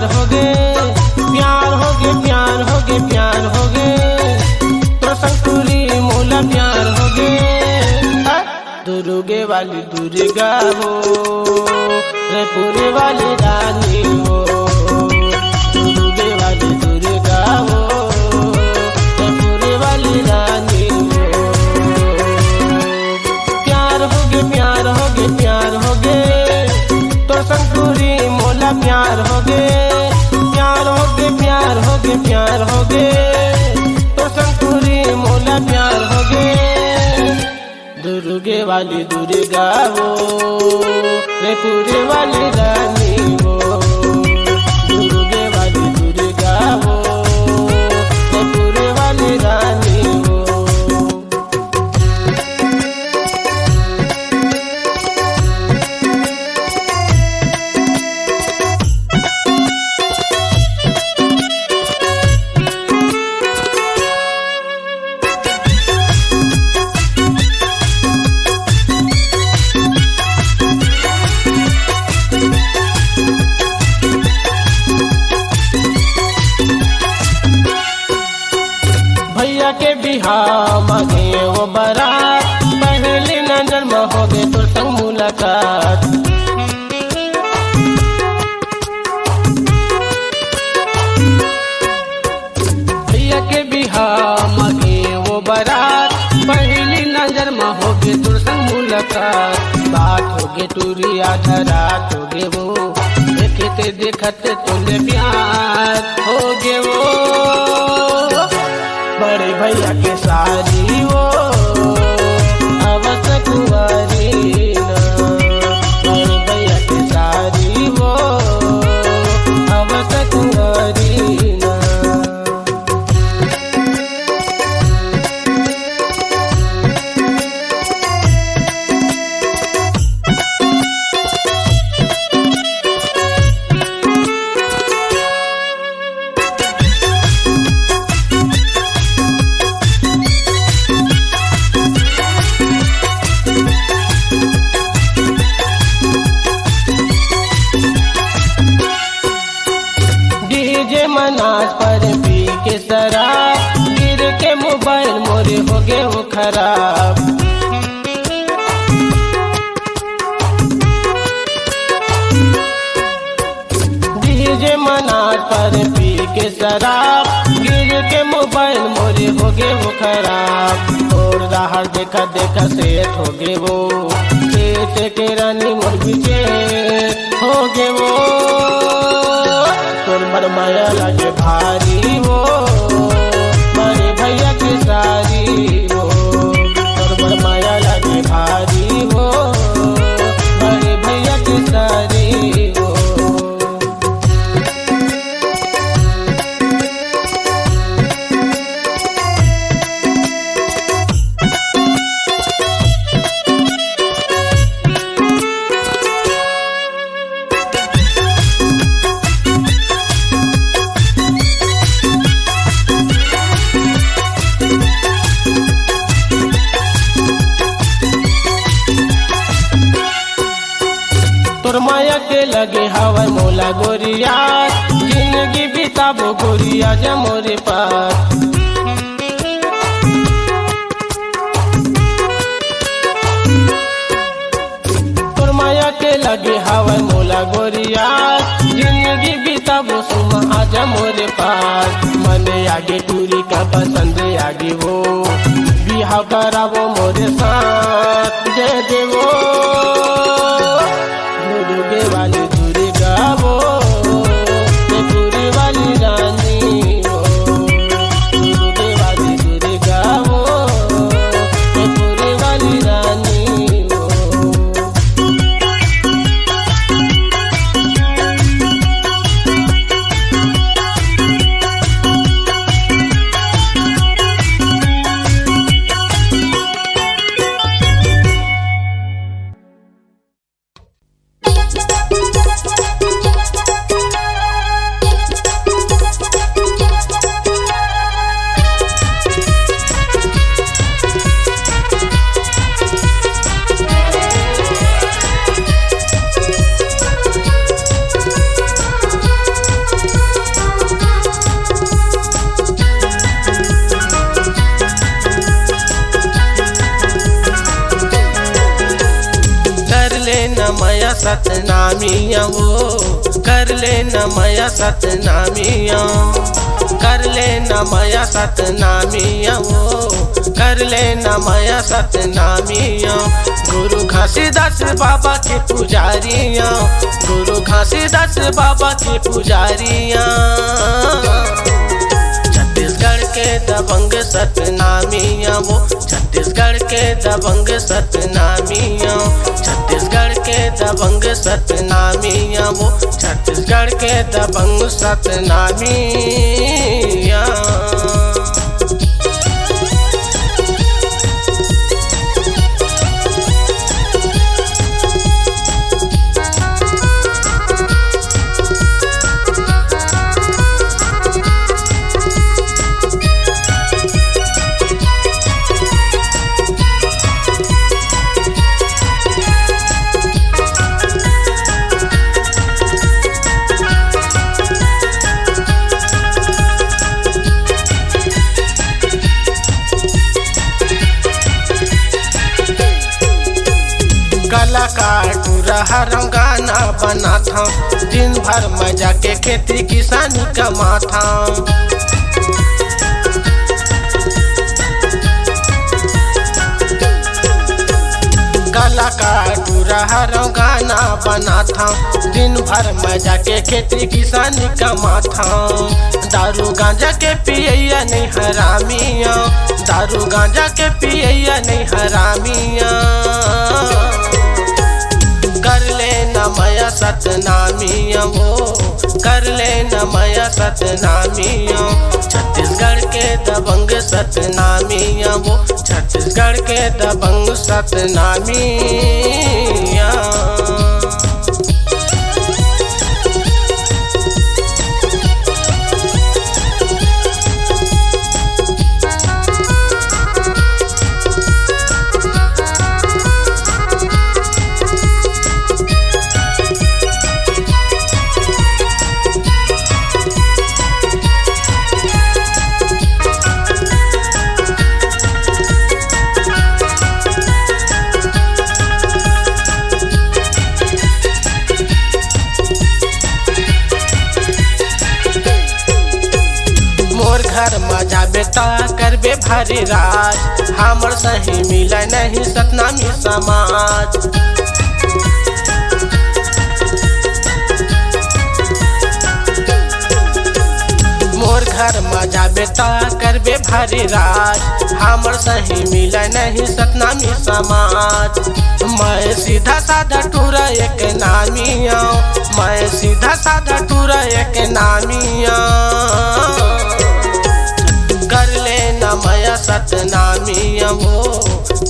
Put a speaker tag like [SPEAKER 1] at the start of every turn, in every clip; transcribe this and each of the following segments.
[SPEAKER 1] प्यार हो गे, प्यार हो गे, प्यार हो गे, प्यार हो गे, तो संकुरी मोला प्यार हो गे। दुर्गे वाली दुर्गा हो रे पूरे वाली रानी हो, दुर्गे वाली दुर्गा हो रे पूरे वाली रानी हो। प्यार हो गे, प्यार हो गे, प्यार हो गे, तो संकुरी मोला प्यार हो गे, प्यार हो गे, प्यार हो गे, प्यार हो गे, तो संकुरी मोला प्यार हो गे। दुर्गे वाली दुर्गा हो रे पूरे वाली रानी हो, दुर्गे वाली दुर्गा हो रे पूरे वाली रानी हो। भैया के बिहाव मांगे वो बारात, पहली नजर में हो गए तो संग मुलाकात। भैया के बिहाव मांगे वो बारात, पहली नजर में हो गए तो संग मुलाकात। बात हो गए टूरी आधा रात हो गए वो, देखते देखते तुझे प्यार हो गए वो। बड़े भैया के सारी वो अवस कुंवारी ना, बड़े भैया के सारी वो अवस कुंवारी ना। मनाज पर पी के शराब, गिर के मोबाइल मोरे हो गए वो खराब। डीजे मनाज पर पी के शराब, गिर के मोबाइल मोरे हो गए वो खराब। और राहर देखा देखा सेठ हो गए वो, सेठ के रानी मोर पीछे हो गए वो। तोर पर माया लगे भारी हो, बड़े भैया की सारी हो, तोर पर माया लगे भारी हो, बड़े भैया की सारी हो। तोर माया के लगे हवा मोला गोरिया, जिंदगी बिताबो गोरिया जा मोरे पास। तोर माया के लगे हवा मोला गोरिया, जिंदगी बिताबो सुमा आजा मोरे पास। मने आगे टूरी का पसंद आगे वो, बिहाव करावो मोरे साथ दे देवो। दुर्गे वाली दुर्गा वो रे पूरे वाली रानी हो, दुर्गे वाली दुर्गा वो रे पूरे वाली रानी हो। सतनामिया वो कर लेना माया सतनामिया, कर लेना माया सतनामिया वो कर लेना माया सतनामिया। गुरु घासीदास बाबा के पुजारिया, गुरु घासीदास बाबा के पुजारिया। छत्तीसगढ़ के दबंग सतनामिया वो, छत्तीसगढ़ के दबंग सतनामिया, छत्तीसगढ़ के दबंग सतनामिया वो, छत्तीसगढ़ के दबंग सतनामिया। कलाकार पूरा गाना बना था, दिन भर मजा के खेती किसानी कमा था। कलाकार पूरा गाना बना था, दिन भर मजा के खेती किसानी कमा था। दारू गांजा के पियैया नहीं हरामिया, दारू गांजा के पियैया नहीं हरामिया। कर लेना माया सतनामिया वो कर लेना माया सतनामिया। छत्तीसगढ़ के दबंग सतनामिया वो, छत्तीसगढ़ के दबंग सतनामिया। घर मजा बेटा करबे भारी राज, हमर सही मिला नहीं सतनामी समाज। मोर घर मजा बेटा करबे भारी राज, हमर सही मिला नहीं सतनामी समाज। मैं सीधा साधा टूरा एक नामिया, मैं सीधा साधा टूरा एक नामिया। कर लेना माया सतनामिया वो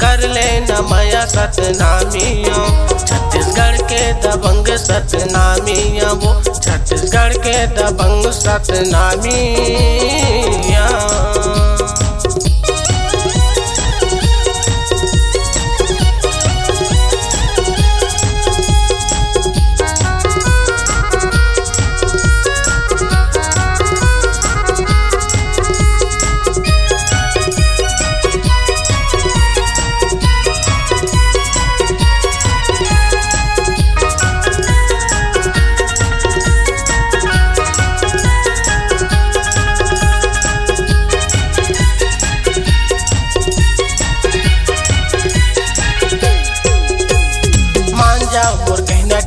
[SPEAKER 1] कर लेना माया सतनामिया। छत्तीसगढ़ के दबंग सतनामिया वो, छत्तीसगढ़ के दबंग सतनामिया।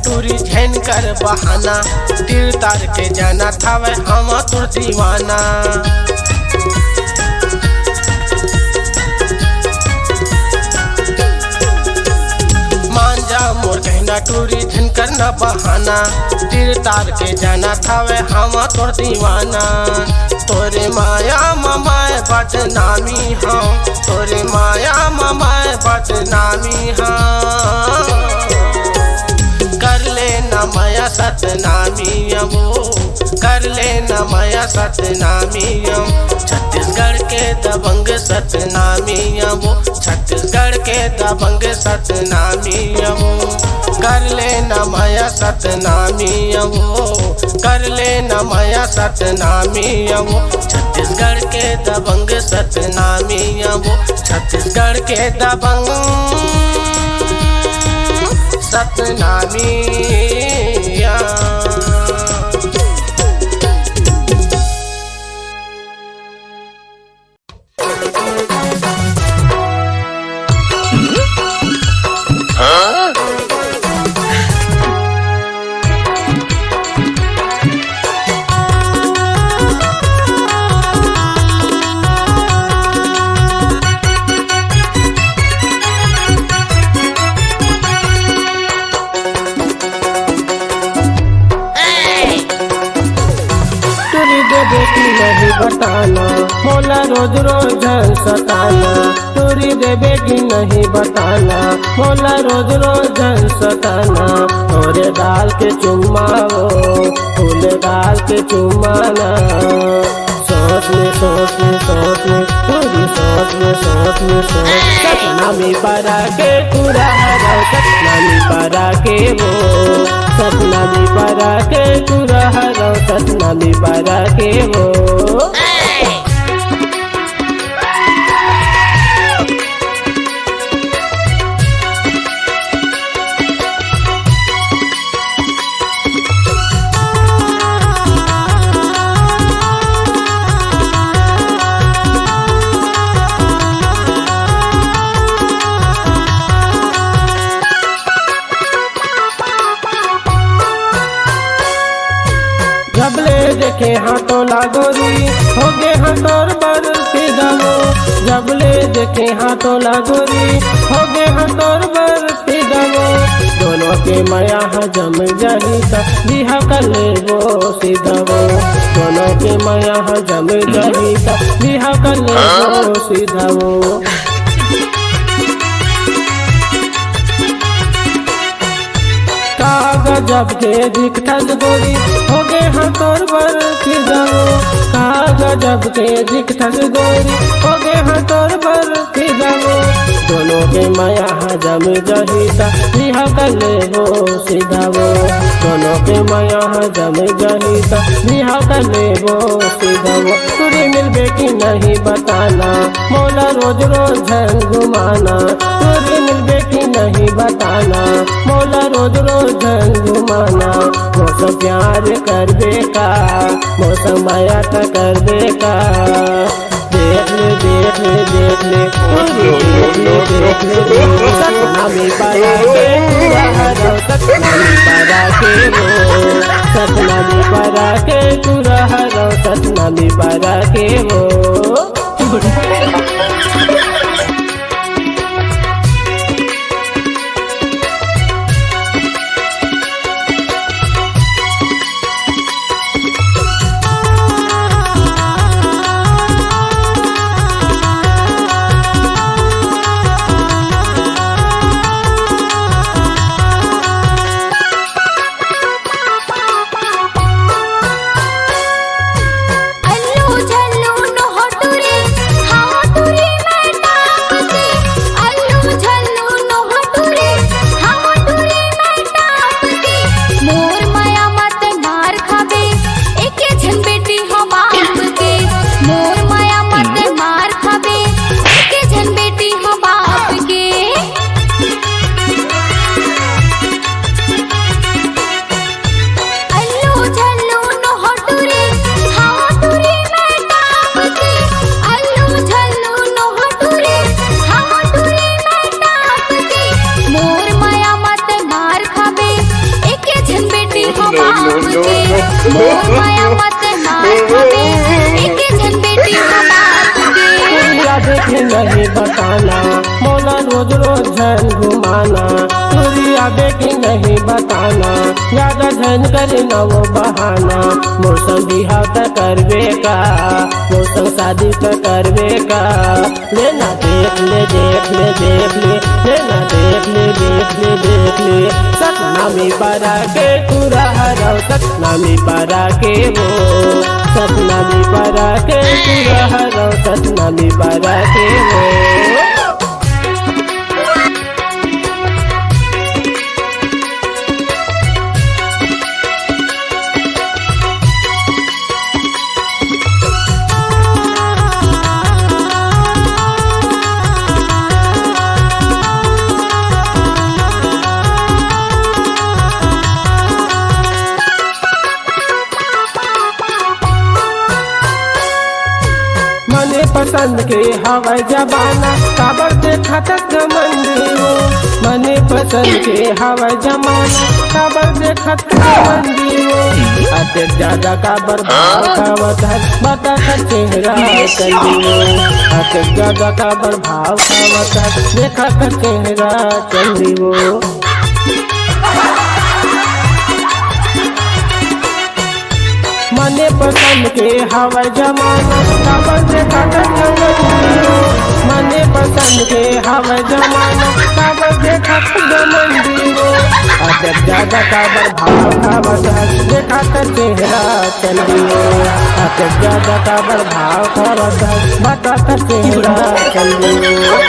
[SPEAKER 1] टूरी झैन कर बहाना, तीर तार के जाना था वह हम तुर दीवाना। मान जा मोर कहना टूरी झैन करना बहाना, तीर तार के जाना था वह हम तुर दीवाना। तोरे माया ममाए बदनामी हाँ, तोरे माया ममाए बदनामी हाँ। कर लेना माया सतनामिया वो कर लेना माया सतनामिया। छत्तीसगढ़ के दबंग सतनामिया वो, छत्तीसगढ़ के दबंग सतनामिया वो कर लेना माया सतनामिया वो कर लेना माया सतनामिया वो। छत्तीसगढ़ के दबंग सतनामिया वो, छत्तीसगढ़ के दबंग सतनामिया। नहीं बताना मोला रोज रोज सताना, चोरी देवे की नहीं बताना मोला रोज रोज सताना। तोरे डाल के चुम्मा वो फूल डाल के चुम्माना, सोच में पूरी सोच में सपना में परा के पूरा हरा, सपना में परा के वो सपना में परा के पूरा हरा, सपना में परा के वो। जबले देखे हाथों लागोरी हो गे हाथोर बर पिदावो, जबले देखे हाथों लागोरी हो गे हाथोर बर पिदावो। दोनों के माया जम जाही बिहा कर ले वो सीधावो, दोनों के माया जम जाही बिहा कर ले वो सीधावो। गजब के दिखत गोरी हो गे हाथोर बर फिदावो, गजब के दिखत गोरी हो गे हाथोर बर फिदावो। दोनों के माया जम जहिता बिहा कर ले वो सीधावो, दोनों के माया जम जहिता बिहा कर ले वो सीधावो। तुरी मिलबे की नहीं बताना मोला रोज रोज घुमाना, तुरी मिलबे की नहीं बताना मोला रोज रोज घुमाना। मौसम प्यार कर बेका मौसम माया कर बेका, देख ले सपना में परा के पूरा हरा, सपना में परा के वो सपना में परा के पूरा हरा, सपना में परा के वो। नहीं बताना मोला रोज रोज झन घुमाना, तुरिया बेटी नहीं बताना ज्यादा झन करे न वो बहाना। मौसम बिहा करवे का मौसम शादी करवे का, लेना देख ले लेना देख ले सपना में परा के पूरा हरा, सपना में परा के वो सपना में परा के पूरा हरा, सपना में परा के वो। पसंद के हवा जमाना काबर देखा तक मंदी हो। मने पसंद के हवा जमाना काबर देखा तक मंदी हो। अते ज्यादा काबर भाव खावत है बता का चेहरा चली हो। अते ज्यादा काबर भाव खावत है देखा का चेहरा चली हो। मने पसंद के हवा जमाना काबर देखा तक मंदी हो। मने पसंद के हवा जमाना काबर देखा तक मंदी हो। अदर ज्यादा काबर भाव खावत है देखा तक चेहरा चली हो। अदर ज्यादा काबर भाव खावत है बता तक चेहरा चली हो।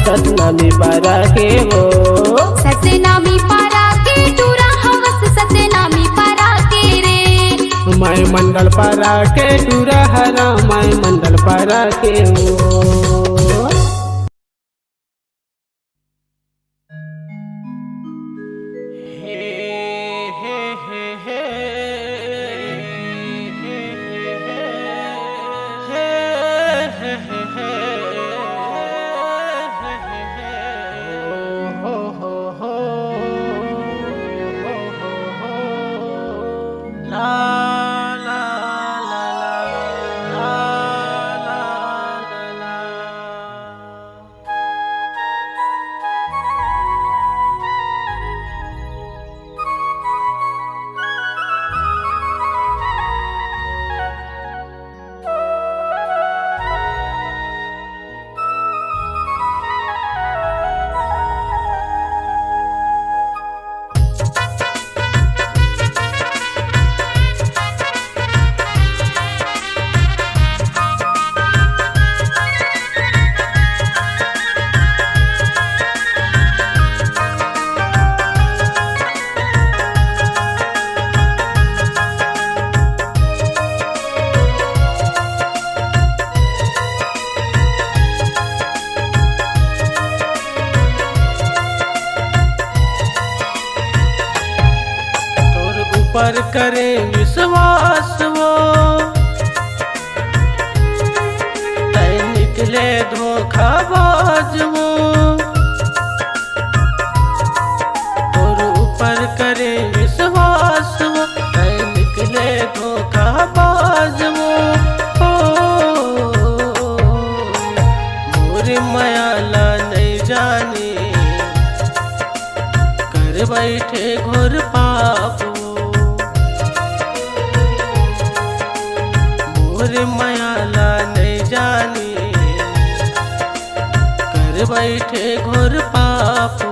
[SPEAKER 1] सतनामी पारा के वो
[SPEAKER 2] सतनामी पारा के टूरा हवस सतनामी पारा के रे।
[SPEAKER 1] मैं मंडल पारा के टूरा हरा मैं मंडल पारा के वो। पर करे विश्वास वो तय निकले धोखाबाज वो। और ऊपर करे विश्वास वो तय निकले धोखाबाज वो। मोरी मायाला नहीं जानी कर बैठे घोर पाप। मायाला नहीं जानी कर बैठे घोर पाप।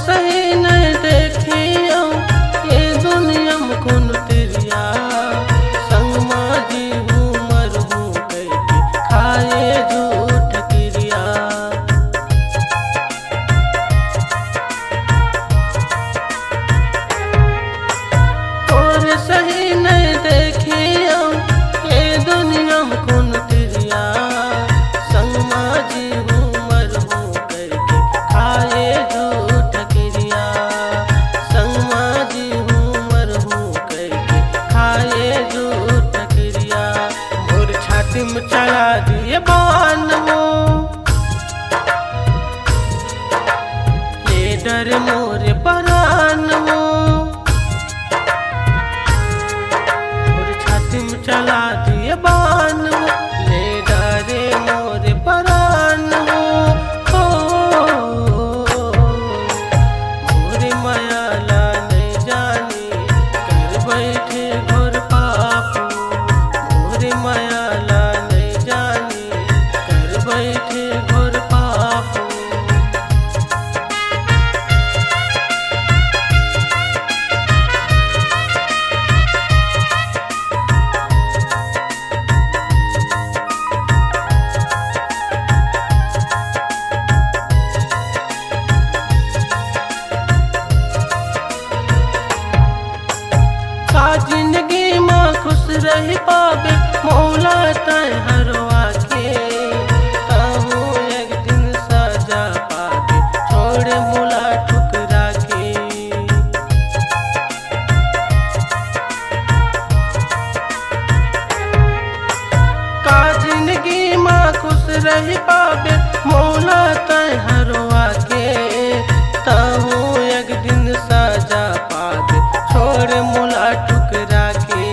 [SPEAKER 1] सही नहीं देखी ये दुनिया में कौन तिरिया संग माजी हूँ मर हूँ कह खाए झूठ क्रिया। और सही नहीं देखी ये दुनिया में कौन तिरिया संग माजी हूँ मर हूँ कह खाए चला दिए बान वो ले डर मोरे परान वो। और छाती में चला दिए बान वो ले डरे मोरे परान वो। मोरे माया खुश रही पाबे मौला तय हरवा के कहूँ एक दिन सजा पाबे छोड़े मुला ठुकरा के का जिंदगी माँ खुश रही पाबे मौला तय हरवा के कहूँ एक दिन सजा पाबे छोड़ मुला ठुकरा के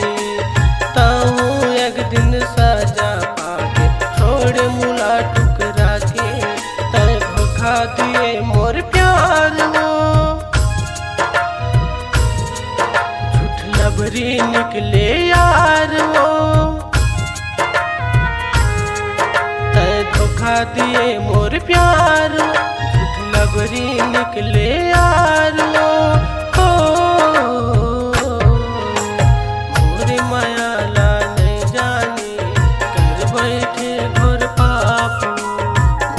[SPEAKER 1] कहूँ एक दिन सजा पाबे छोड़ मुला ठुकरा के तय धोखा दिए मोर प्यार वो झूठ लबरी निकले यार वो तय धोखा दिए मोर प्यार झूठ लबरी निकले यार हो मोर माया ला नहीं जाने कर बैठे घोर पाप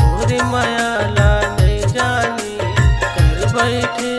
[SPEAKER 1] मोर माया ला नहीं जाने कर बैठे